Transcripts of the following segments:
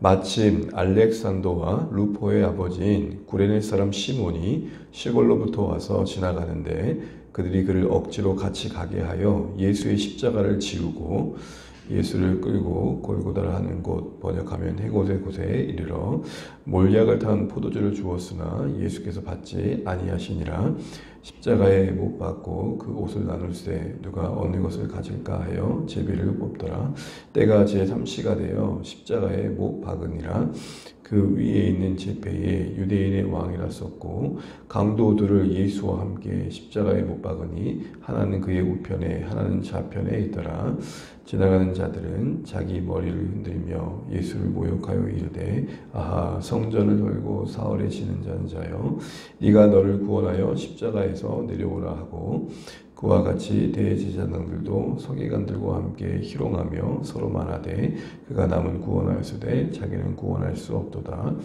마침 알렉산더와 루포의 아버지인 구레네 사람 시몬이 시골로부터 와서 지나가는데 그들이 그를 억지로 같이 가게 하여 예수의 십자가를 지우고 예수를 끌고 골고다라 하는 곳, 번역하면 해곳의 곳에 이르러 몰약을 탄 포도주를 주었으나 예수께서 받지 아니하시니라. 십자가에 못 박고 그 옷을 나눌세 누가 어느 것을 가질까 하여 제비를 뽑더라. 때가 제3시가 되어 십자가에 못 박으니라. 그 위에 있는 지폐에 유대인의 왕이라 썼고 강도들을 예수와 함께 십자가에 못 박으니 하나는 그의 우편에 하나는 좌편에 있더라. 지나가는 자들은 자기 머리를 흔들며 예수를 모욕하여 이르되 아하 성전을 헐고 사흘에 지는 자는 자여 네가 너를 구원하여 십자가에서 내려오라 하고 그와 같이 대제사장들도 서기관들과 함께 희롱하며 서로 말하되 그가 남은 구원하였으되 자기는 구원할 수 없도다.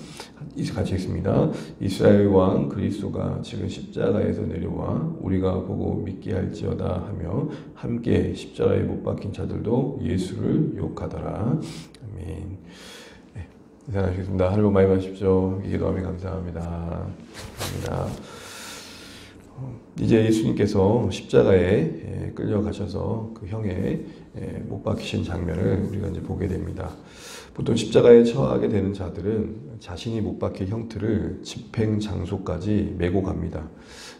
같이 읽습니다. 이스라엘 왕 그리스도가 지금 십자가에서 내려와 우리가 보고 믿게 할지어다 하며 함께 십자가에 못 박힌 자들도 예수를 욕하더라. 아멘. 네, 인사하시겠습니다. 하늘로 많이 받으십시오. 기도하며 감사합니다. 감사합니다. 이제 예수님께서 십자가에 끌려가셔서 그 형에 못 박히신 장면을 우리가 이제 보게 됩니다. 보통 십자가에 처하게 되는 자들은 자신이 못 박힐 형틀을 집행 장소까지 메고 갑니다.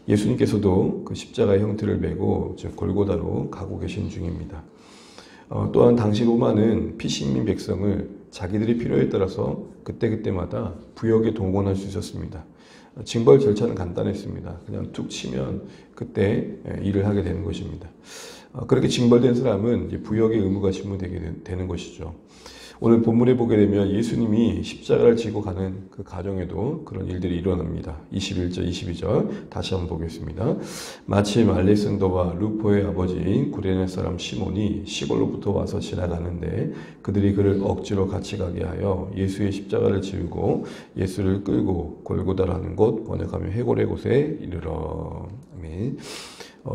예수님께서도 그 십자가의 형틀을 메고 즉 골고다로 가고 계신 중입니다. 또한 당시 로마는 피신민 백성을 자기들의 필요에 따라서 그때그때마다 부역에 동원할 수 있었습니다. 징벌 절차는 간단했습니다. 그냥 툭 치면 그때 일을 하게 되는 것입니다. 그렇게 징벌된 사람은 이제 부역의 의무가 직무되게 되는 것이죠. 오늘 본문에 보게 되면 예수님이 십자가를 지고 가는 그 가정에도 그런 일들이 일어납니다. 21절, 22절 다시 한번 보겠습니다. 마침 알렉산더와 루포의 아버지인 구레네 사람 시몬이 시골로부터 와서 지나가는데 그들이 그를 억지로 같이 가게 하여 예수의 십자가를 지우고 예수를 끌고 골고다라는 곳, 번역하면 해골의 곳에 이르러. 아멘.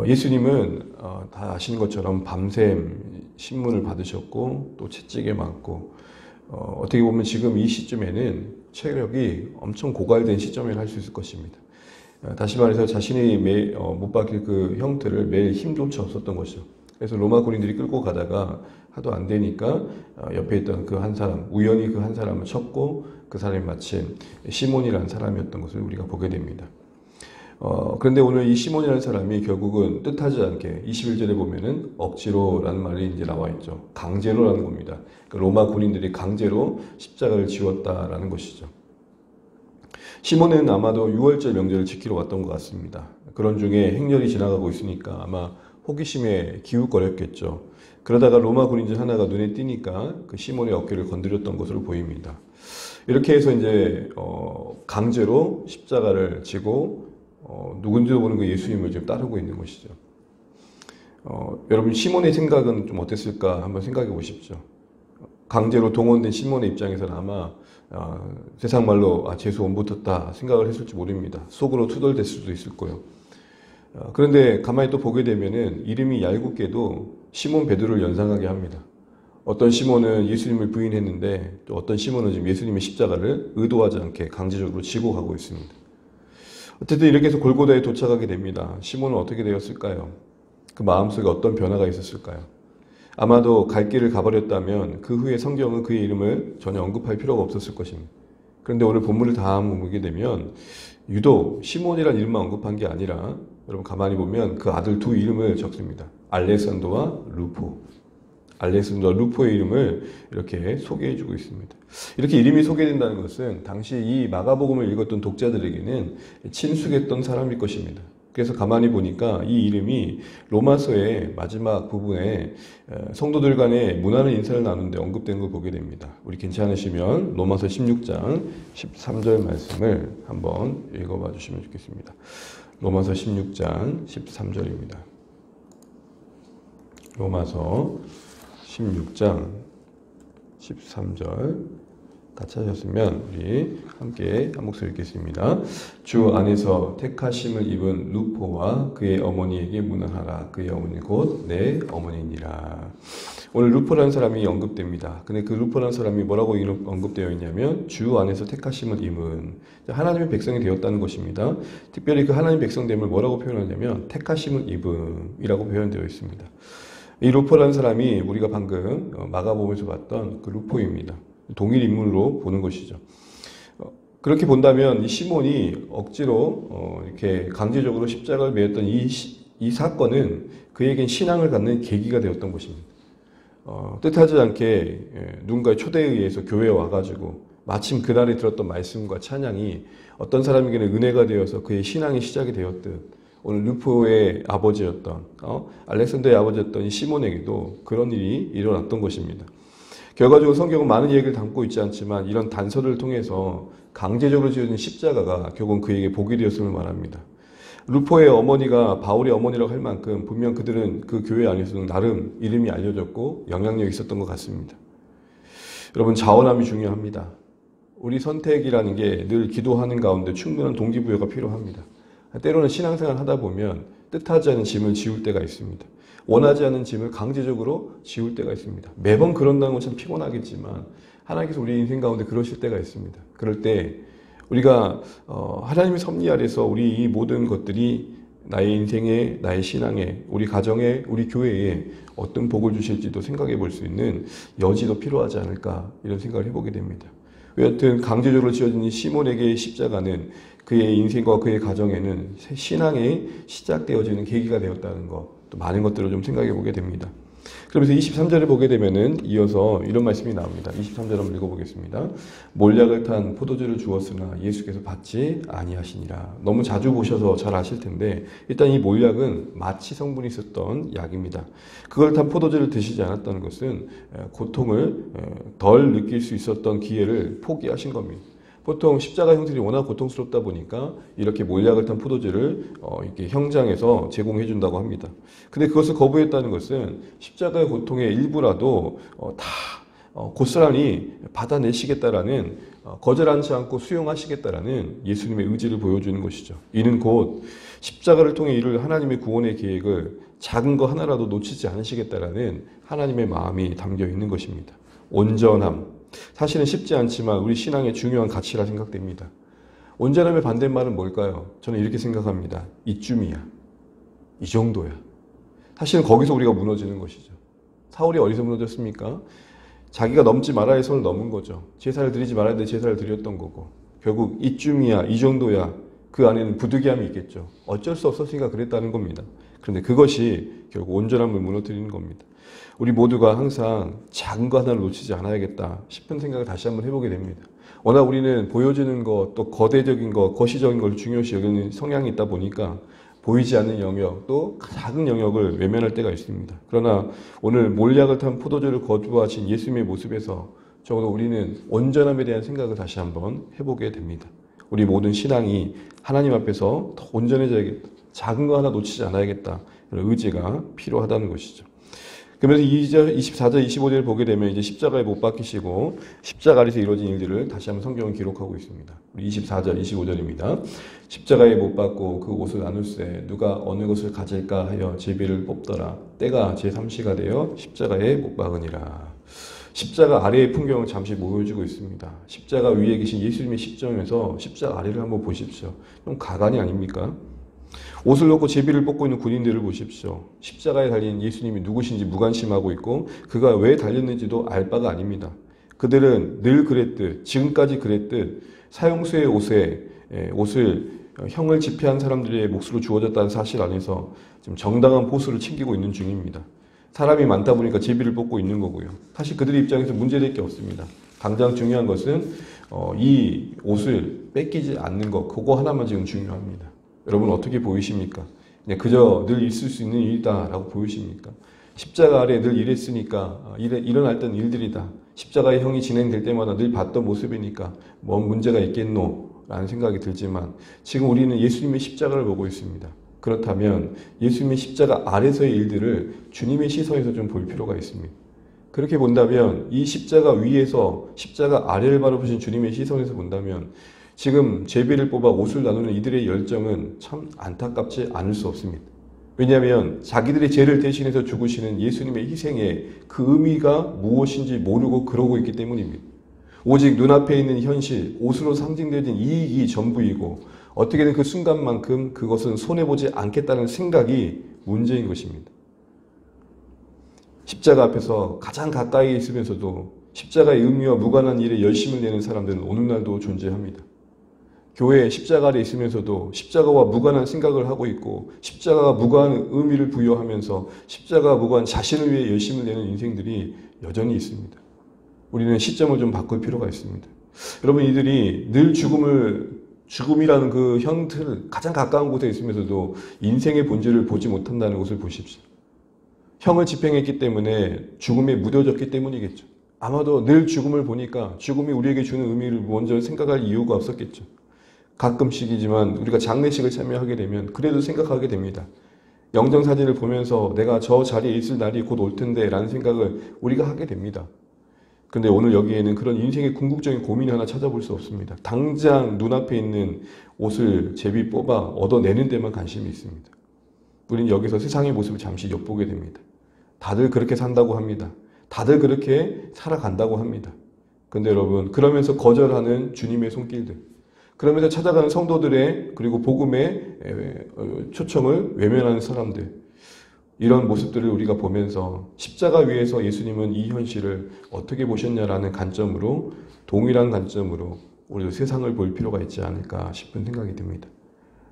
예수님은 다 아시는 것처럼 밤샘 신문을 받으셨고 또 채찍에 맞고 어떻게 보면 지금 이 시점에는 체력이 엄청 고갈된 시점이라 할 수 있을 것입니다. 다시 말해서 자신이 못 박힐 그 형틀을 매일 힘조차 없었던 것이죠. 그래서 로마 군인들이 끌고 가다가 하도 안 되니까 옆에 있던 그 한 사람, 우연히 그 한 사람을 쳤고 그 사람이 마침 시몬이라는 사람이었던 것을 우리가 보게 됩니다. 그런데 오늘 이 시몬이라는 사람이 결국은 뜻하지 않게 21절에 보면은 억지로라는 말이 이제 나와 있죠. 강제로라는 겁니다. 그러니까 로마 군인들이 강제로 십자가를 지웠다라는 것이죠. 시몬은 아마도 6월절 명절을 지키러 왔던 것 같습니다. 그런 중에 행렬이 지나가고 있으니까 아마 호기심에 기웃거렸겠죠. 그러다가 로마 군인들 하나가 눈에 띄니까 그 시몬의 어깨를 건드렸던 것으로 보입니다. 이렇게 해서 이제 강제로 십자가를 지고 누군지도 모르는 그 예수님을 지금 따르고 있는 것이죠. 여러분 시몬의 생각은 좀 어땠을까 한번 생각해 보십시오. 강제로 동원된 시몬의 입장에서는 아마 세상 말로 재수 못 붙었다 생각을 했을지 모릅니다. 속으로 투덜댔을 수도 있을 거예요. 그런데 가만히 또 보게 되면은 이름이 얄궂게도 시몬 베드로를 연상하게 합니다. 어떤 시몬은 예수님을 부인했는데 또 어떤 시몬은 지금 예수님의 십자가를 의도하지 않게 강제적으로 지고 가고 있습니다. 어쨌든 이렇게 해서 골고다에 도착하게 됩니다. 시몬은 어떻게 되었을까요? 그 마음속에 어떤 변화가 있었을까요? 아마도 갈 길을 가버렸다면 그 후에 성경은 그의 이름을 전혀 언급할 필요가 없었을 것입니다. 그런데 오늘 본문을 다 한번 보게 되면 유독 시몬이라는 이름만 언급한 게 아니라 여러분 가만히 보면 그 아들 두 이름을 적습니다. 알렉산더와 루포. 알렉산더와 루포의 이름을 이렇게 소개해주고 있습니다. 이렇게 이름이 소개된다는 것은 당시 이 마가복음을 읽었던 독자들에게는 친숙했던 사람일 것입니다. 그래서 가만히 보니까 이 이름이 로마서의 마지막 부분에 성도들 간에 문안의 인사를 나누는데 언급되는 걸 보게 됩니다. 우리 괜찮으시면 로마서 16장 13절 말씀을 한번 읽어봐 주시면 좋겠습니다. 로마서 16장 13절입니다. 로마서 16장 13절 같이 하셨으면 우리 함께 한 목소리 읽겠습니다. 주 안에서 택하심을 입은 루포와 그의 어머니에게 문안하라. 그의 어머니 곧 내 어머니니라. 오늘 루포라는 사람이 언급됩니다. 근데 그 루포라는 사람이 뭐라고 언급되어 있냐면 주 안에서 택하심을 입은 하나님의 백성이 되었다는 것입니다. 특별히 그 하나님의 백성됨을 뭐라고 표현하냐면 택하심을 입음이라고 표현되어 있습니다. 이 루포라는 사람이 우리가 방금 마가복음에서 봤던 그 루포입니다. 동일 인물로 보는 것이죠. 그렇게 본다면 이 시몬이 억지로 이렇게 강제적으로 십자가를 매었던 이 사건은 그에겐 신앙을 갖는 계기가 되었던 것입니다. 뜻하지 않게 누군가의 초대에 의해서 교회에 와가지고 마침 그날에 들었던 말씀과 찬양이 어떤 사람에게는 은혜가 되어서 그의 신앙의 시작이 되었듯 오늘 루포의 아버지였던 알렉산더의 아버지였던 이 시몬에게도 그런 일이 일어났던 것입니다. 결과적으로 성경은 많은 얘기를 담고 있지 않지만 이런 단서를 통해서 강제적으로 지어진 십자가가 결국은 그에게 복이 되었음을 말합니다. 루포의 어머니가 바울의 어머니라고 할 만큼 분명 그들은 그 교회 안에서는 나름 이름이 알려졌고 영향력이 있었던 것 같습니다. 여러분, 자원함이 중요합니다. 우리 선택이라는 게 늘 기도하는 가운데 충분한 동기부여가 필요합니다. 때로는 신앙생활 하다 보면 뜻하지 않은 짐을 지울 때가 있습니다. 원하지 않은 짐을 강제적으로 지울 때가 있습니다. 매번 그런다는 건 참 피곤하겠지만 하나님께서 우리 인생 가운데 그러실 때가 있습니다. 그럴 때 우리가 하나님의 섭리 아래서 우리 이 모든 것들이 나의 인생에, 나의 신앙에, 우리 가정에, 우리 교회에 어떤 복을 주실지도 생각해 볼 수 있는 여지도 필요하지 않을까 이런 생각을 해보게 됩니다. 여하튼 강제적으로 지어진 이 시몬에게의 십자가는 그의 인생과 그의 가정에는 신앙이 시작되어지는 계기가 되었다는 것, 또 많은 것들을 좀 생각해 보게 됩니다. 그러면서 23절을 보게 되면은 이어서 이런 말씀이 나옵니다. 23절 한번 읽어보겠습니다. 몰약을 탄 포도주를 주었으나 예수께서 받지 아니하시니라. 너무 자주 보셔서 잘 아실 텐데 일단 이 몰약은 마취 성분이 있었던 약입니다. 그걸 탄 포도주를 드시지 않았다는 것은 고통을 덜 느낄 수 있었던 기회를 포기하신 겁니다. 보통 십자가 형틀이 워낙 고통스럽다 보니까 이렇게 몰약을 탄 포도주를 이렇게 형장해서 제공해 준다고 합니다. 근데 그것을 거부했다는 것은 십자가의 고통의 일부라도 고스란히 받아내시겠다라는 거절하지 않고 수용하시겠다라는 예수님의 의지를 보여주는 것이죠. 이는 곧 십자가를 통해 이룰 하나님의 구원의 계획을 작은 거 하나라도 놓치지 않으시겠다라는 하나님의 마음이 담겨 있는 것입니다. 온전함. 사실은 쉽지 않지만 우리 신앙의 중요한 가치라 생각됩니다. 온전함의 반대말은 뭘까요? 저는 이렇게 생각합니다. 이쯤이야. 이 정도야. 사실은 거기서 우리가 무너지는 것이죠. 사울이 어디서 무너졌습니까? 자기가 넘지 말아야 할 선을 넘은 거죠. 제사를 드리지 말아야 될 제사를 드렸던 거고 결국 이쯤이야, 이 정도야. 그 안에는 부득이함이 있겠죠. 어쩔 수 없었으니까 그랬다는 겁니다. 그런데 그것이 결국 온전함을 무너뜨리는 겁니다. 우리 모두가 항상 작은 거 하나를 놓치지 않아야겠다 싶은 생각을 다시 한번 해보게 됩니다. 워낙 우리는 보여지는 것, 또 거대적인 것, 거시적인 걸 중요시 여기는 성향이 있다 보니까 보이지 않는 영역, 또 작은 영역을 외면할 때가 있습니다. 그러나 오늘 몰약을 탄 포도주를 거두하신 예수님의 모습에서 적어도 우리는 온전함에 대한 생각을 다시 한번 해보게 됩니다. 우리 모든 신앙이 하나님 앞에서 더 온전해져야겠다. 작은 거 하나 놓치지 않아야겠다. 이런 의지가 필요하다는 것이죠. 그러면서 24절, 25절을 보게 되면 이제 십자가에 못 박히시고 십자가 아래서 이루어진 일들을 다시 한번 성경은 기록하고 있습니다. 우리 24절, 25절입니다. 십자가에 못 박고 그 옷을 나눌세 누가 어느 것을 가질까 하여 제비를 뽑더라. 때가 제3시가 되어 십자가에 못 박으니라. 십자가 아래의 풍경을 잠시 보여주고 있습니다. 십자가 위에 계신 예수님의 십정에서 십자가 아래를 한번 보십시오. 좀 가관이 아닙니까? 옷을 놓고 제비를 뽑고 있는 군인들을 보십시오. 십자가에 달린 예수님이 누구신지 무관심하고 있고 그가 왜 달렸는지도 알 바가 아닙니다. 그들은 늘 그랬듯 지금까지 그랬듯 사형수의 옷을 형을 집행한 사람들의 몫으로 주어졌다는 사실 안에서 지금 정당한 보수를 챙기고 있는 중입니다. 사람이 많다 보니까 제비를 뽑고 있는 거고요. 사실 그들의 입장에서 문제될 게 없습니다. 당장 중요한 것은 이 옷을 뺏기지 않는 것, 그거 하나만 지금 중요합니다. 여러분 어떻게 보이십니까? 그냥 그저 늘 있을 수 있는 일이다라고 보이십니까? 십자가 아래 늘 일했으니까 일어날 땐 일들이다. 십자가의 형이 진행될 때마다 늘 봤던 모습이니까 뭔 문제가 있겠노? 라는 생각이 들지만 지금 우리는 예수님의 십자가를 보고 있습니다. 그렇다면 예수님의 십자가 아래서의 일들을 주님의 시선에서 좀 볼 필요가 있습니다. 그렇게 본다면 이 십자가 위에서 십자가 아래를 바라보신 주님의 시선에서 본다면 지금 제비를 뽑아 옷을 나누는 이들의 열정은 참 안타깝지 않을 수 없습니다. 왜냐하면 자기들의 죄를 대신해서 죽으시는 예수님의 희생의 그 의미가 무엇인지 모르고 그러고 있기 때문입니다. 오직 눈앞에 있는 현실, 옷으로 상징되어진 이익이 전부이고 어떻게든 그 순간만큼 그것은 손해보지 않겠다는 생각이 문제인 것입니다. 십자가 앞에서 가장 가까이 있으면서도 십자가의 의미와 무관한 일에 열심을 내는 사람들은 오늘날도 존재합니다. 교회에 십자가 아래 있으면서도 십자가와 무관한 생각을 하고 있고 십자가가 무관한 의미를 부여하면서 십자가가 무관한 자신을 위해 열심을 내는 인생들이 여전히 있습니다. 우리는 시점을 좀 바꿀 필요가 있습니다. 여러분, 이들이 늘 죽음이라는 그 형틀 가장 가까운 곳에 있으면서도 인생의 본질을 보지 못한다는 것을 보십시오. 형을 집행했기 때문에 죽음에 무뎌졌기 때문이겠죠. 아마도 늘 죽음을 보니까 죽음이 우리에게 주는 의미를 먼저 생각할 이유가 없었겠죠. 가끔씩이지만 우리가 장례식을 참여하게 되면 그래도 생각하게 됩니다. 영정사진을 보면서 내가 저 자리에 있을 날이 곧 올 텐데 라는 생각을 우리가 하게 됩니다. 그런데 오늘 여기에는 그런 인생의 궁극적인 고민이 하나 찾아볼 수 없습니다. 당장 눈앞에 있는 옷을 제비 뽑아 얻어내는 데만 관심이 있습니다. 우리는 여기서 세상의 모습을 잠시 엿보게 됩니다. 다들 그렇게 산다고 합니다. 다들 그렇게 살아간다고 합니다. 그런데 여러분, 그러면서 거절하는 주님의 손길들, 그러면서 찾아가는 성도들의 그리고 복음의 초청을 외면하는 사람들, 이런 모습들을 우리가 보면서 십자가 위에서 예수님은 이 현실을 어떻게 보셨냐라는 관점으로, 동일한 관점으로 우리도 세상을 볼 필요가 있지 않을까 싶은 생각이 듭니다.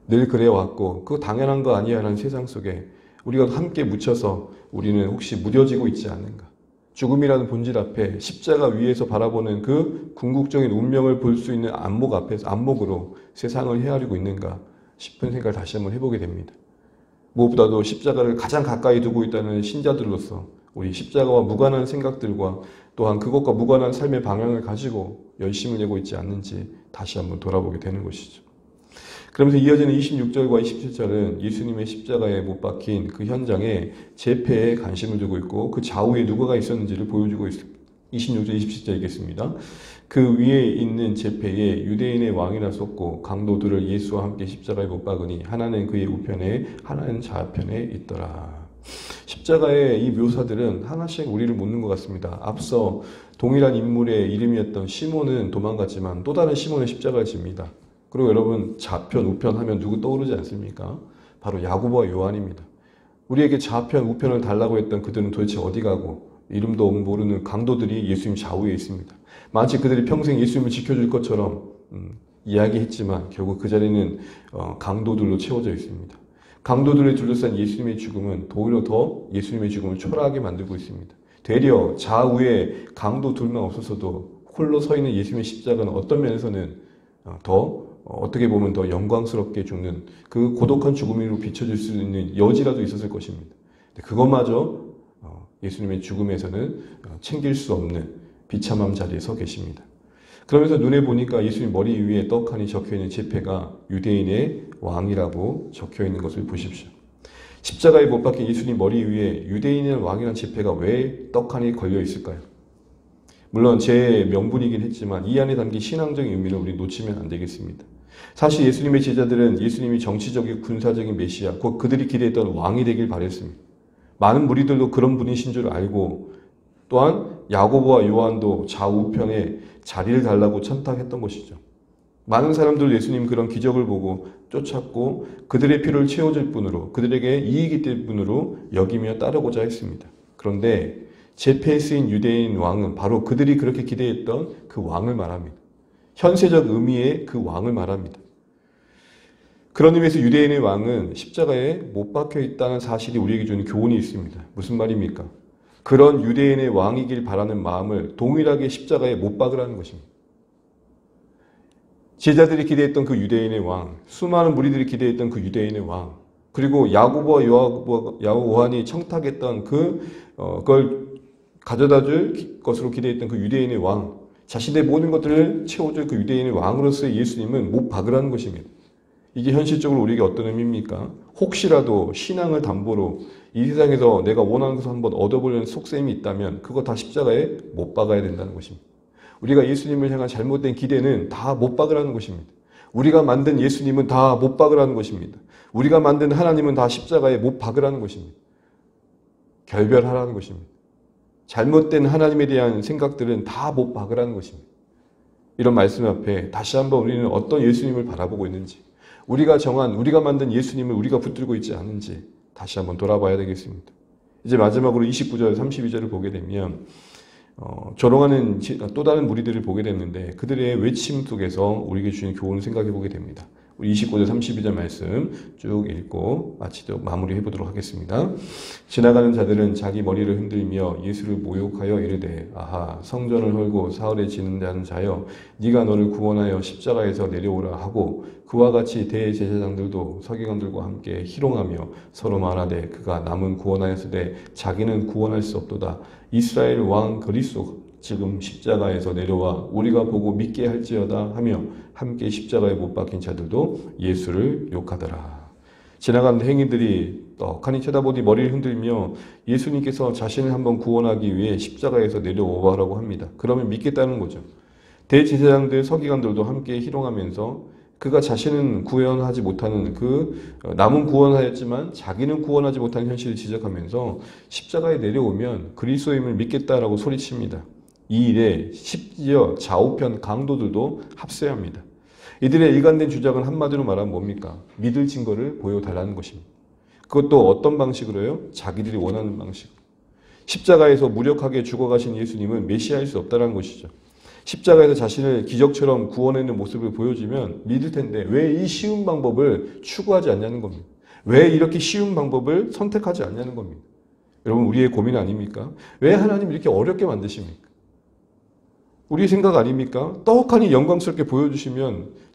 늘 그래왔고 그거 당연한 거 아니야 라는 세상 속에 우리가 함께 묻혀서 우리는 혹시 무뎌지고 있지 않는가. 죽음이라는 본질 앞에 십자가 위에서 바라보는 그 궁극적인 운명을 볼 수 있는 안목으로 세상을 헤아리고 있는가 싶은 생각을 다시 한번 해보게 됩니다. 무엇보다도 십자가를 가장 가까이 두고 있다는 신자들로서 우리 십자가와 무관한 생각들과 또한 그것과 무관한 삶의 방향을 가지고 열심을 내고 있지 않는지 다시 한번 돌아보게 되는 것이죠. 그러면서 이어지는 26절과 27절은 예수님의 십자가에 못 박힌 그 현장에 제패에 관심을 두고 있고 그 좌우에 누구가 있었는지를 보여주고 있습니다. 26절, 27절 읽겠습니다. 그 위에 있는 제패에 유대인의 왕이라 썼고 강도들을 예수와 함께 십자가에 못 박으니 하나는 그의 우편에 하나는 좌편에 있더라. 십자가의 이 묘사들은 하나씩 우리를 묻는 것 같습니다. 앞서 동일한 인물의 이름이었던 시몬은 도망갔지만 또 다른 시몬은 십자가를 집니다. 그리고 여러분, 좌편, 우편 하면 누구 떠오르지 않습니까? 바로 야고보와 요한입니다. 우리에게 좌편, 우편을 달라고 했던 그들은 도대체 어디 가고 이름도 모르는 강도들이 예수님 좌우에 있습니다. 마치 그들이 평생 예수님을 지켜줄 것처럼 이야기했지만 결국 그 자리는 강도들로 채워져 있습니다. 강도들을 둘러싼 예수님의 죽음은 오히려 더 예수님의 죽음을 초라하게 만들고 있습니다. 되려 좌우에 강도 둘만 없어서도 홀로 서 있는 예수님의 십자가는 어떤 면에서는 어떻게 보면 더 영광스럽게 죽는 그 고독한 죽음으로 비춰질 수 있는 여지라도 있었을 것입니다. 그것마저 예수님의 죽음에서는 챙길 수 없는 비참함 자리에 서 계십니다. 그러면서 눈에 보니까 예수님 머리 위에 떡하니 적혀있는 제패가 유대인의 왕이라고 적혀있는 것을 보십시오. 십자가에 못 박힌 예수님 머리 위에 유대인의 왕이라는 제패가 왜 떡하니 걸려 있을까요? 물론 제 명분이긴 했지만 이 안에 담긴 신앙적인 의미를 우리 놓치면 안 되겠습니다. 사실 예수님의 제자들은 예수님이 정치적인 군사적인 메시아, 곧 그들이 기대했던 왕이 되길 바랬습니다. 많은 무리들도 그런 분이신 줄 알고 또한 야고보와 요한도 좌우편에 자리를 달라고 천탁했던 것이죠. 많은 사람들 예수님 그런 기적을 보고 쫓았고 그들의 필요를 채워줄 뿐으로 그들에게 이익이 될 뿐으로 여기며 따르고자 했습니다. 그런데 제패에 쓰인 유대인 왕은 바로 그들이 그렇게 기대했던 그 왕을 말합니다. 현세적 의미의 그 왕을 말합니다. 그런 의미에서 유대인의 왕은 십자가에 못 박혀 있다는 사실이 우리에게 주는 교훈이 있습니다. 무슨 말입니까? 그런 유대인의 왕이길 바라는 마음을 동일하게 십자가에 못 박으라는 것입니다. 제자들이 기대했던 그 유대인의 왕, 수많은 무리들이 기대했던 그 유대인의 왕, 그리고 야고보와 요한이 청탁했던 그걸 가져다 줄 것으로 기대했던 그 유대인의 왕, 자신의 모든 것들을 채워줄 그 유대인의 왕으로서의 예수님은 못 박으라는 것입니다. 이게 현실적으로 우리에게 어떤 의미입니까? 혹시라도 신앙을 담보로 이 세상에서 내가 원하는 것을 한번 얻어보려는 속셈이 있다면 그거 다 십자가에 못 박아야 된다는 것입니다. 우리가 예수님을 향한 잘못된 기대는 다 못 박으라는 것입니다. 우리가 만든 예수님은 다 못 박으라는 것입니다. 우리가 만든 하나님은 다 십자가에 못 박으라는 것입니다. 결별하라는 것입니다. 잘못된 하나님에 대한 생각들은 다 못 박으라는 것입니다. 이런 말씀 앞에 다시 한번 우리는 어떤 예수님을 바라보고 있는지, 우리가 정한, 우리가 만든 예수님을 우리가 붙들고 있지 않은지 다시 한번 돌아봐야 되겠습니다. 이제 마지막으로 29절, 32절을 보게 되면 조롱하는 또 다른 무리들을 보게 됐는데 그들의 외침 속에서 우리에게 주신 교훈을 생각해 보게 됩니다. 우리 29절, 32절 말씀 쭉 읽고 마무리해 보도록 하겠습니다. 지나가는 자들은 자기 머리를 흔들며 예수를 모욕하여 이르되 아하 성전을 헐고 사흘에 지는다는 자여 네가 너를 구원하여 십자가에서 내려오라 하고 그와 같이 대제사장들도 서기관들과 함께 희롱하며 서로 말하되 그가 남은 구원하였으되 자기는 구원할 수 없도다. 이스라엘 왕 그리스도 지금 십자가에서 내려와 우리가 보고 믿게 할지어다 하며 함께 십자가에 못 박힌 자들도 예수를 욕하더라. 지나가는 행인들이 떡하니 쳐다보니 머리를 흔들며 예수님께서 자신을 한번 구원하기 위해 십자가에서 내려오라고 합니다. 그러면 믿겠다는 거죠. 대제사장들 서기관들도 함께 희롱하면서 그가 자신은 구원하지 못하는 남은 구원하였지만 자기는 구원하지 못하는 현실을 지적하면서 십자가에 내려오면 그리스도임을 믿겠다라고 소리칩니다. 이 일에 심지어 좌우편 강도들도 합세합니다. 이들의 일관된 주장은 한마디로 말하면 뭡니까? 믿을 증거를 보여달라는 것입니다. 그것도 어떤 방식으로요? 자기들이 원하는 방식. 십자가에서 무력하게 죽어가신 예수님은 메시아일 수 없다는 것이죠. 십자가에서 자신을 기적처럼 구원하는 모습을 보여주면 믿을 텐데 왜 이 쉬운 방법을 추구하지 않냐는 겁니다. 왜 이렇게 쉬운 방법을 선택하지 않냐는 겁니다. 여러분 우리의 고민 아닙니까? 왜 하나님 이렇게 어렵게 만드십니까? 우리 생각 아닙니까? 떡하니 영광스럽게 보여주시면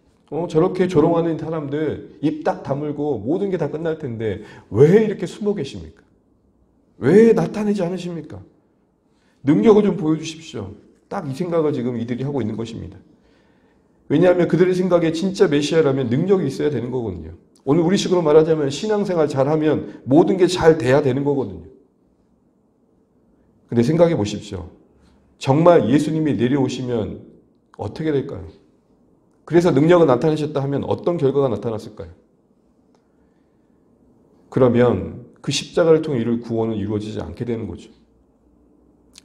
저렇게 조롱하는 사람들 입 딱 다물고 모든 게 다 끝날 텐데 왜 이렇게 숨어 계십니까? 왜 나타내지 않으십니까? 능력을 좀 보여주십시오. 딱 이 생각을 지금 이들이 하고 있는 것입니다. 왜냐하면 그들의 생각에 진짜 메시아라면 능력이 있어야 되는 거거든요. 오늘 우리식으로 말하자면 신앙생활 잘하면 모든 게 잘 돼야 되는 거거든요. 근데 생각해 보십시오. 정말 예수님이 내려오시면 어떻게 될까요? 그래서 능력을 나타내셨다 하면 어떤 결과가 나타났을까요? 그러면 그 십자가를 통해 이룰 구원은 이루어지지 않게 되는 거죠.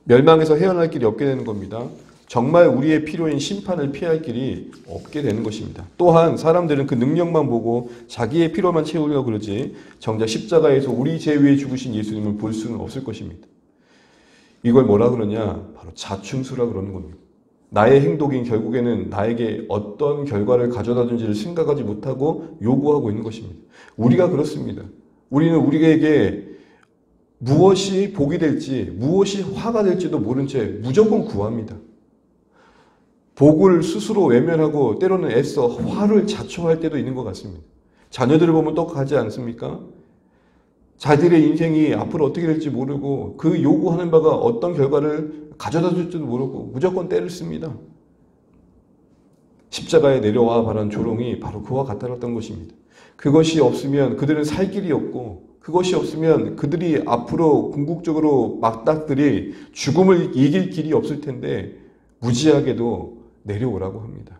멸망에서 헤어날 길이 없게 되는 겁니다. 정말 우리의 필요인 심판을 피할 길이 없게 되는 것입니다. 또한 사람들은 그 능력만 보고 자기의 필요만 채우려고 그러지 정작 십자가에서 우리 죄 위에 죽으신 예수님을 볼 수는 없을 것입니다. 이걸 뭐라 그러냐? 바로 자충수라 그러는 겁니다. 나의 행동이 결국에는 나에게 어떤 결과를 가져다 준지를 생각하지 못하고 요구하고 있는 것입니다. 우리가 그렇습니다. 우리는 우리에게 무엇이 복이 될지, 무엇이 화가 될지도 모른 채 무조건 구합니다. 복을 스스로 외면하고 때로는 애써 화를 자초할 때도 있는 것 같습니다. 자녀들을 보면 똑같지 않습니까? 자들의 인생이 앞으로 어떻게 될지 모르고 그 요구하는 바가 어떤 결과를 가져다 줄지도 모르고 무조건 때를 씁니다. 십자가에 내려와 바란 조롱이 바로 그와 같았던 것입니다. 그것이 없으면 그들은 살 길이 없고 그것이 없으면 그들이 앞으로 궁극적으로 막닥들이 죽음을 이길 길이 없을 텐데 무지하게도 내려오라고 합니다.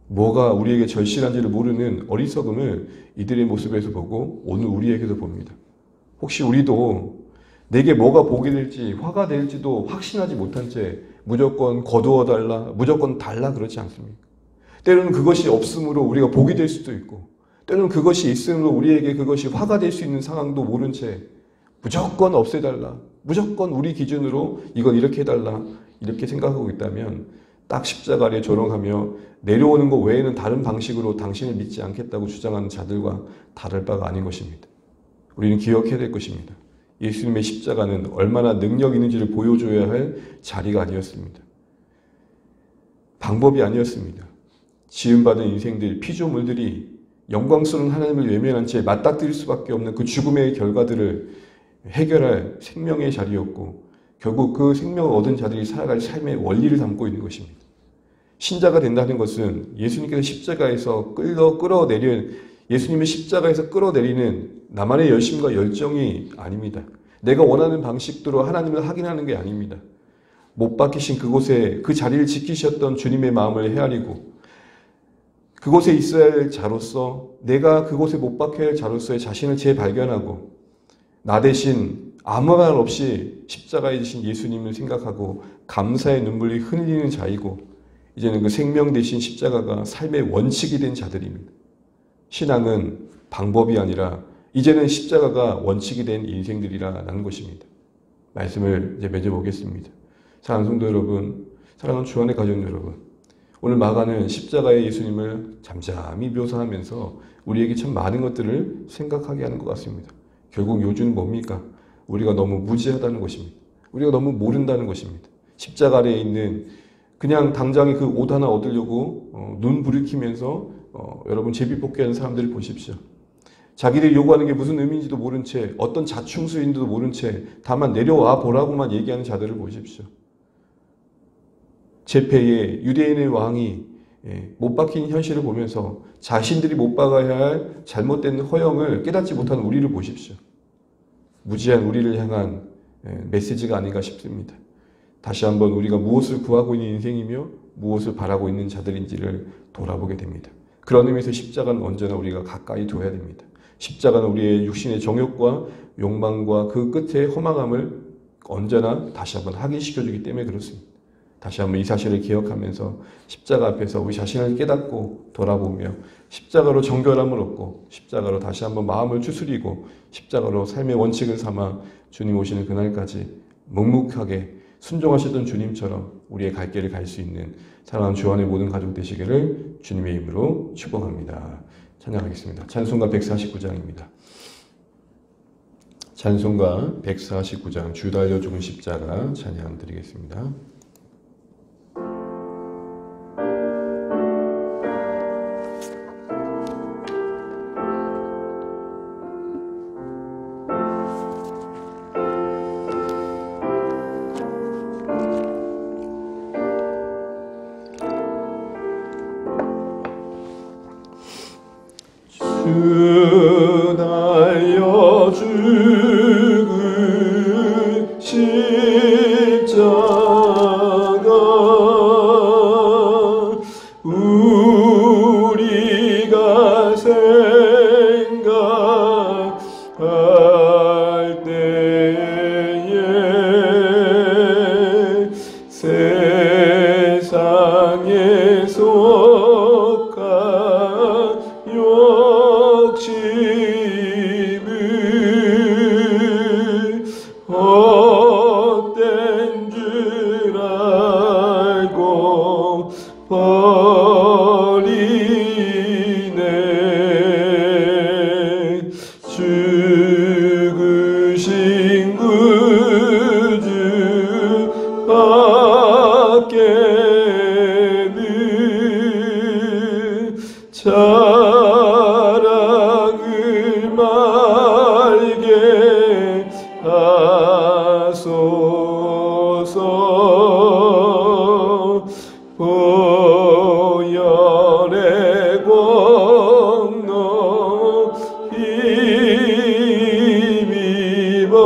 뭐가 우리에게 절실한지를 모르는 어리석음을 이들의 모습에서 보고 오늘 우리에게도 봅니다. 혹시 우리도 내게 뭐가 복이 될지 화가 될지도 확신하지 못한 채 무조건 거두어 달라, 무조건 달라 그렇지 않습니까? 때로는 그것이 없음으로 우리가 복이 될 수도 있고 때로는 그것이 있음으로 우리에게 그것이 화가 될 수 있는 상황도 모른 채 무조건 없애달라, 무조건 우리 기준으로 이건 이렇게 해달라 이렇게 생각하고 있다면 딱 십자가 아래 조롱하며 내려오는 것 외에는 다른 방식으로 당신을 믿지 않겠다고 주장하는 자들과 다를 바가 아닌 것입니다. 우리는 기억해야 될 것입니다. 예수님의 십자가는 얼마나 능력 있는지를 보여줘야 할 자리가 아니었습니다. 방법이 아니었습니다. 지음받은 인생들, 피조물들이 영광스러운 하나님을 외면한 채 맞닥뜨릴 수밖에 없는 그 죽음의 결과들을 해결할 생명의 자리였고 결국 그 생명을 얻은 자들이 살아갈 삶의 원리를 담고 있는 것입니다. 신자가 된다는 것은 예수님께서 십자가에서 끌어내린 예수님의 십자가에서 끌어내리는 나만의 열심과 열정이 아닙니다. 내가 원하는 방식대로 하나님을 확인하는 게 아닙니다. 못 박히신 그곳에 그 자리를 지키셨던 주님의 마음을 헤아리고 그곳에 있어야 할 자로서, 내가 그곳에 못 박혀야 할 자로서의 자신을 재발견하고 나 대신 아무 말 없이 십자가에 지신 예수님을 생각하고 감사의 눈물이 흘리는 자이고, 이제는 그 생명 대신 십자가가 삶의 원칙이 된 자들입니다. 신앙은 방법이 아니라 이제는 십자가가 원칙이 된 인생들이라는 것입니다. 말씀을 이제 맺어보겠습니다. 사랑하는 성도 여러분, 사랑하는 주안의 가족 여러분, 오늘 마가는 십자가의 예수님을 잠잠히 묘사하면서 우리에게 참 많은 것들을 생각하게 하는 것 같습니다. 결국 요즘은 뭡니까? 우리가 너무 무지하다는 것입니다. 우리가 너무 모른다는 것입니다. 십자가 아래에 있는 그냥 당장에 그 옷 하나 얻으려고 눈 부리키면서 여러분 제비뽑기하는 사람들을 보십시오. 자기들이 요구하는 게 무슨 의미인지도 모른 채, 어떤 자충수인지도 모른 채 다만 내려와 보라고만 얘기하는 자들을 보십시오. 제패의 유대인의 왕이 못 박힌 현실을 보면서 자신들이 못 박아야 할 잘못된 허영을 깨닫지 못하는 우리를 보십시오. 무지한 우리를 향한 메시지가 아닌가 싶습니다. 다시 한번 우리가 무엇을 구하고 있는 인생이며 무엇을 바라고 있는 자들인지를 돌아보게 됩니다. 그런 의미에서 십자가는 언제나 우리가 가까이 둬야 됩니다. 십자가는 우리의 육신의 정욕과 욕망과 그 끝의 허망함을 언제나 다시 한번 확인시켜주기 때문에 그렇습니다. 다시 한번 이 사실을 기억하면서 십자가 앞에서 우리 자신을 깨닫고 돌아보며 십자가로 정결함을 얻고 십자가로 다시 한번 마음을 추스리고 십자가로 삶의 원칙을 삼아 주님 오시는 그날까지 묵묵하게 순종하시던 주님처럼 우리의 갈 길을 갈 수 있는 사랑하는 주안의 모든 가족 되시기를 주님의 이름으로 축복합니다. 찬양하겠습니다. 찬송가 149장입니다. 찬송가 149장 주 달려 죽은 십자가 찬양 드리겠습니다. 주 달려 죽은 십자가 우리가 생각할 때에 세상에 속한 욕심을 헛된 줄 알고 버리네. 죽으신 구주 밖에는 사랑을 말게 하소서. 보혈의 공로 힘입어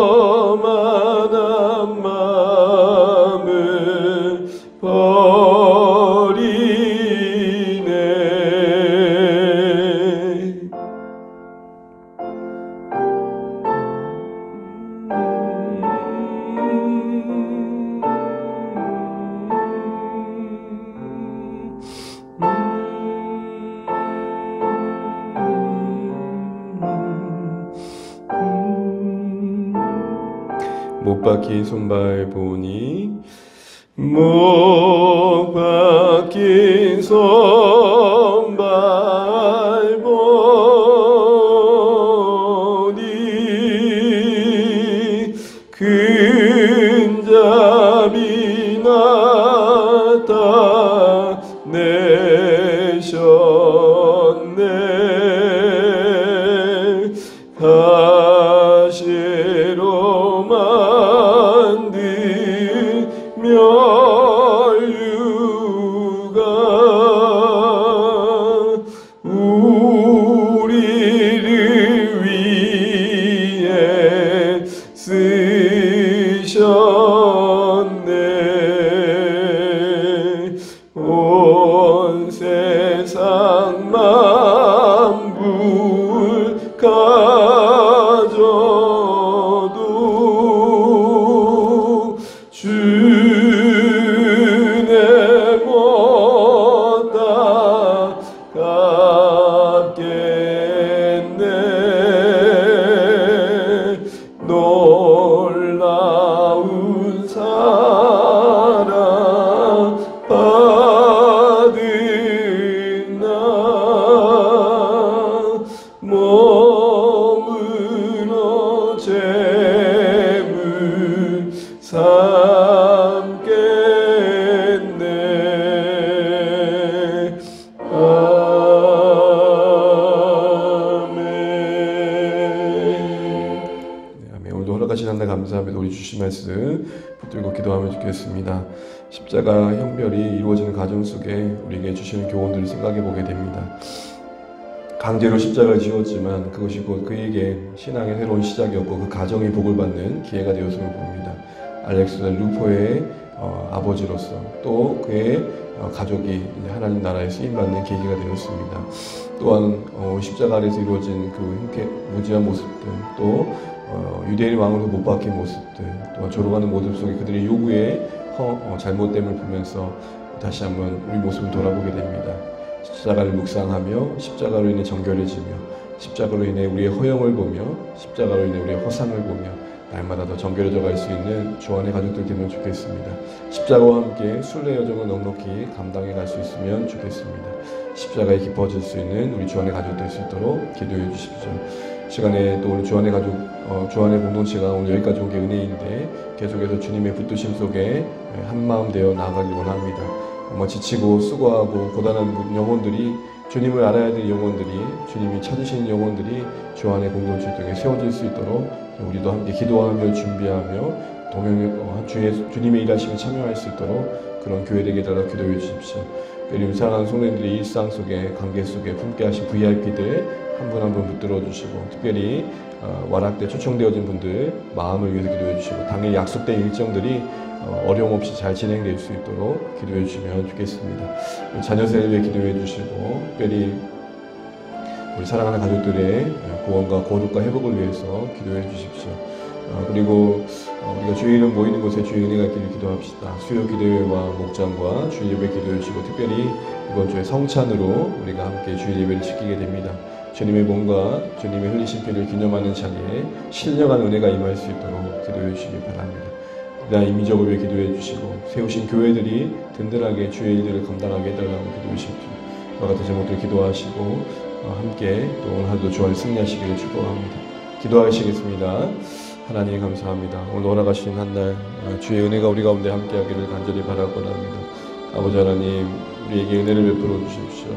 교만한 마음을 버리네. 못 박힌 손발 보니 못 박힌 손발 보니 근잡이 나타내셨네. 가시로 만든 멸류가 우리를 위해 쓰셨네. 우리 주신 말씀 붙들고 기도하면 좋겠습니다. 십자가 형별이 이루어지는 과정 속에 우리에게 주시는 교훈들을 생각해 보게 됩니다. 강제로 십자가를 지었지만 그것이 곧 그에게 신앙의 새로운 시작이었고 그 가정이 복을 받는 기회가 되었음을 봅니다. 알렉산더 루포의 아버지로서 또 그의 가족이 하나님 나라에 쓰임받는 계기가 되었습니다. 또한 십자가 아래에서 이루어진 그 흔쾌 무지한 모습들, 또 유대인 왕으로 못 박힌 모습들, 또한 졸어가는 모습 속에 그들의 요구에 잘못됨을 보면서 다시 한번 우리 모습을 돌아보게 됩니다. 십자가를 묵상하며 십자가로 인해 정결해지며 십자가로 인해 우리의 허영을 보며 십자가로 인해 우리의 허상을 보며 날마다 더 정결해져 갈 수 있는 주 안의 가족들 되면 좋겠습니다. 십자가와 함께 순례 여정을 넉넉히 감당해 갈 수 있으면 좋겠습니다. 십자가에 깊어질 수 있는 우리 주 안의 가족 될 수 있도록 기도해 주십시오. 시간에 또 오늘 주 안의 가족, 주 안의 공동체가 오늘 여기까지 온 게 은혜인데 계속해서 주님의 붙드심 속에 한마음 되어 나아가길 원합니다. 지치고 수고하고 고단한 영혼들이, 주님을 알아야 될 영혼들이, 주님이 찾으시는 영혼들이 주 안의 공동체 속에 세워질 수 있도록 우리도 함께 기도하며 준비하며 주님의 일하심에 참여할 수 있도록 그런 교회 되게 달라 기도해 주십시오. 우리 사랑하는 성도님들의 일상 속에, 관계 속에 품게 하신 VIP들 한 분 한 분 붙들어 주시고, 특별히 와락 때 초청되어진 분들 마음을 위해서 기도해 주시고, 당일 약속된 일정들이 어려움 없이 잘 진행될 수 있도록 기도해 주시면 좋겠습니다. 자녀 세를 위해 기도해 주시고, 특별히 우리 사랑하는 가족들의 구원과 거룩과 회복을 위해서 기도해 주십시오. 그리고 우리가 주의 이름 모이는 곳에 주의 은혜가 있기를 기도합시다. 수요 기도회와 목장과 주일 예배 기도해 주시고, 특별히 이번 주에 성찬으로 우리가 함께 주일 예배를 지키게 됩니다. 주님의 몸과 주님의 흘리신 피를 기념하는 자리에 신령한 은혜가 임할 수 있도록 기도해 주시기 바랍니다. 이민족을 위해 기도해 주시고, 세우신 교회들이 든든하게 주의 일들을 감당하게 해달라고 기도해 주십시오. 이와 같은 제목들 기도하시고 함께 또 오늘 하루도 주 안에 승리하시기를 축복합니다. 기도하시겠습니다. 하나님 감사합니다. 오늘 돌아가신 한날 주의 은혜가 우리 가운데 함께하기를 간절히 바라고자 합니다. 아버지 하나님, 우리에게 은혜를 베풀어 주십시오.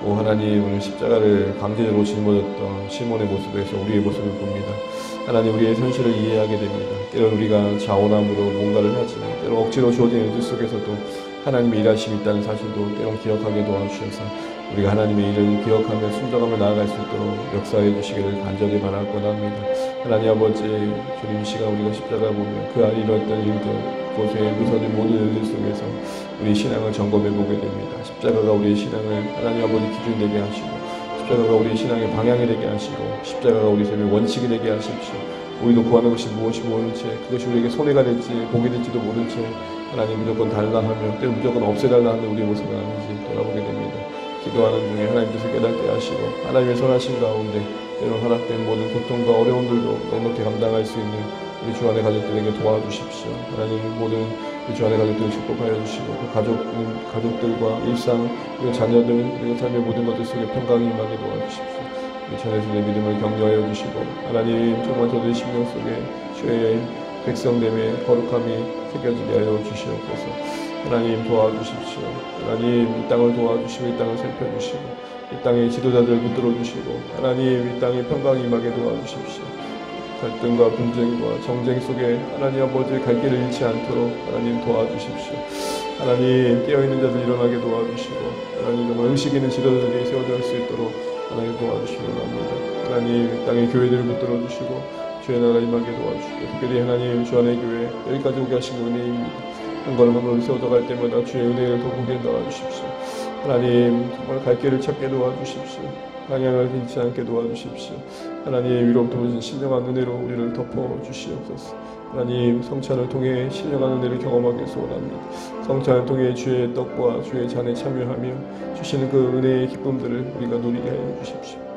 오 하나님, 오늘 십자가를 강제적으로 짊어졌던 시몬의 모습에서 우리의 모습을 봅니다. 하나님, 우리의 현실을 이해하게 됩니다. 때론 우리가 자원함으로 뭔가를 하지만 때론 억지로 주어진 일들 속에서도 하나님의 일하심이 있다는 사실도 때론 기억하게 도와주셔서 우리가 하나님의 일을 기억하며 순종하며 나아갈 수 있도록 역사해 주시기를 간절히 바라고자 합니다. 하나님 아버지, 주님 시간 우리가 십자가 보며 그 안에 이루었던 일들, 그곳에 누서진 모든 일들 속에서 우리 신앙을 점검해 보게 됩니다. 십자가가 우리의 신앙을 하나님 아버지 기준 되게 하시고, 십자가가 우리의 신앙의 방향이 되게 하시고, 십자가가 우리 삶의 원칙이 되게 하십시오. 우리도 구하는 것이 무엇이 모르는 채 그것이 우리에게 손해가 될지 복이 될지도 모른 채 하나님 무조건 달라 하며 때로 무조건 없애달라 하는 우리의 모습은 아닌지 돌아보게 됩니다. 기도하는 중에 하나님께서 깨닫게 하시고 하나님의 선하신 가운데 때론 허락된 모든 고통과 어려움들도 넉넉히 감당할 수 있는 우리 주 안의 가족들에게 도와주십시오. 하나님, 모든 우리 주 안의 가족들을 축복하여 주시고 그 가족들과 일상, 그리고 자녀들, 그리고 삶의 모든 것들 속에 평강이 임하게 도와주십시오. 우리 자녀들의 믿음을 격려하여 주시고, 하나님 정말 저들의 심령 속에 주의 백성됨의 거룩함이 새겨지게 하여 주시옵소서. 하나님 도와주십시오. 하나님, 이 땅을 도와주시고 이 땅을 살펴주시고 이 땅의 지도자들을 붙들어 주시고, 하나님 이 땅에 평강이 임하게 도와주십시오. 갈등과 분쟁과 정쟁 속에 하나님 아버지 갈 길을 잃지 않도록 하나님 도와주십시오. 하나님, 깨어있는 자들 일어나게 도와주시고, 하나님 정말 의식 있는 지도자들이 세워질 수 있도록 하나님 도와주시기 바랍니다. 하나님, 이 땅의 교회들을 붙들어 주시고 주의 나라 임하게 도와주시고, 특별히 하나님 주 안의 교회 여기까지 오게 하신 은혜입니다. 한 걸음 한 걸음 세워져 갈 때마다 주의 은혜를 더 보게 도와주십시오. 하나님, 정말 갈 길을 찾게 도와주십시오. 방향을 잃지 않게 도와주십시오. 하나님, 위로부터 오신 신령한 은혜로 우리를 덮어주시옵소서. 하나님, 성찬을 통해 신령한 은혜를 경험하게 소원합니다. 성찬을 통해 주의 떡과 주의 잔에 참여하며 주시는 그 은혜의 기쁨들을 우리가 누리게 하여 주십시오.